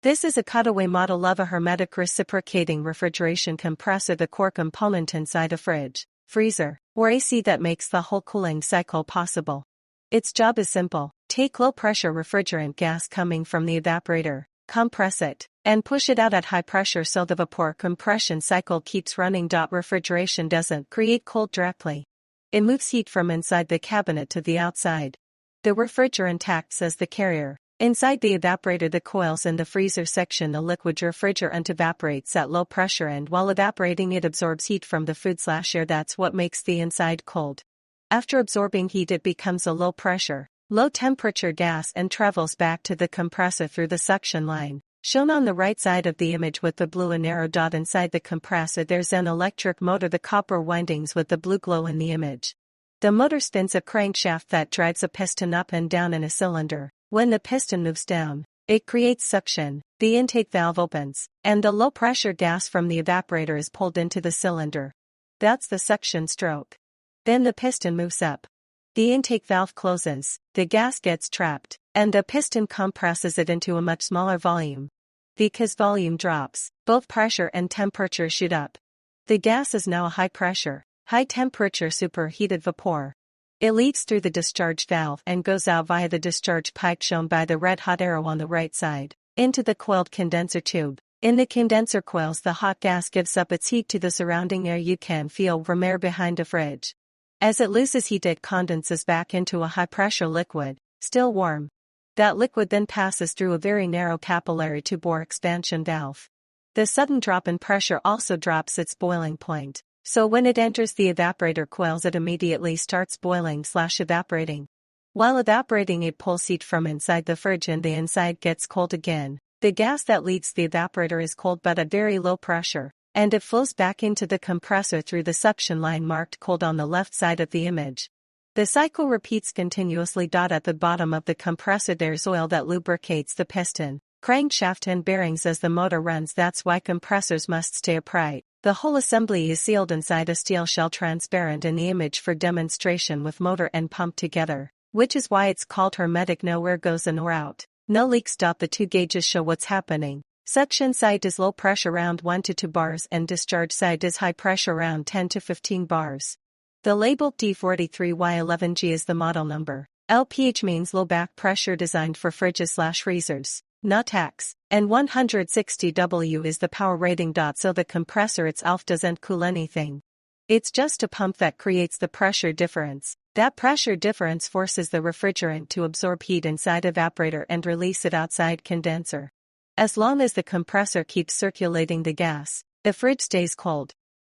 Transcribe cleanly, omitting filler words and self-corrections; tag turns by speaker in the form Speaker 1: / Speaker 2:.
Speaker 1: This is a cutaway model of a hermetic reciprocating refrigeration compressor, the core component inside a fridge, freezer, or AC that makes the whole cooling cycle possible. Its job is simple: take low-pressure refrigerant gas coming from the evaporator, compress it, and push it out at high pressure so the vapor compression cycle keeps running. Refrigeration doesn't create cold directly. It moves heat from inside the cabinet to the outside. The refrigerant acts as the carrier. Inside the evaporator, the coils in the freezer section, the liquid refrigerant evaporates at low pressure, and while evaporating it absorbs heat from the food/air. That's what makes the inside cold. After absorbing heat, it becomes a low pressure, low temperature gas and travels back to the compressor through the suction line, shown on the right side of the image with the blue and arrow dot. Inside the compressor there's an electric motor, the copper windings with the blue glow in the image. The motor spins a crankshaft that drives a piston up and down in a cylinder. When the piston moves down, it creates suction, the intake valve opens, and the low-pressure gas from the evaporator is pulled into the cylinder. That's the suction stroke. Then the piston moves up. The intake valve closes, the gas gets trapped, and the piston compresses it into a much smaller volume. Because volume drops, both pressure and temperature shoot up. The gas is now a high-pressure, high-temperature superheated vapor. It leaks through the discharge valve and goes out via the discharge pipe shown by the red-hot arrow on the right side, into the coiled condenser tube. In the condenser coils, the hot gas gives up its heat to the surrounding air. You can feel warm air behind a fridge. As it loses heat, it condenses back into a high-pressure liquid, still warm. That liquid then passes through a very narrow capillary tube or expansion valve. The sudden drop in pressure also drops its boiling point. So when it enters the evaporator coils, it immediately starts boiling/evaporating. While evaporating, it pulls heat from inside the fridge and the inside gets cold again. The gas that leads the evaporator is cold but at very low pressure, and it flows back into the compressor through the suction line marked cold on the left side of the image. The cycle repeats continuously. At the bottom of the compressor there's oil that lubricates the piston, crankshaft and bearings as the motor runs. That's why compressors must stay upright. The whole assembly is sealed inside a steel shell, transparent in the image for demonstration, with motor and pump together, which is why it's called hermetic. No air goes in or out, no leaks. The two gauges show what's happening. Suction side is low pressure around 1 to 2 bars and discharge side is high pressure around 10 to 15 bars. The label D43Y11G is the model number. LPH means low back pressure, designed for fridges/freezers, not tax, and 160W is the power rating. So the compressor itself doesn't cool anything. It's just a pump that creates the pressure difference. That pressure difference forces the refrigerant to absorb heat inside evaporator and release it outside condenser. As long as the compressor keeps circulating the gas, the fridge stays cold.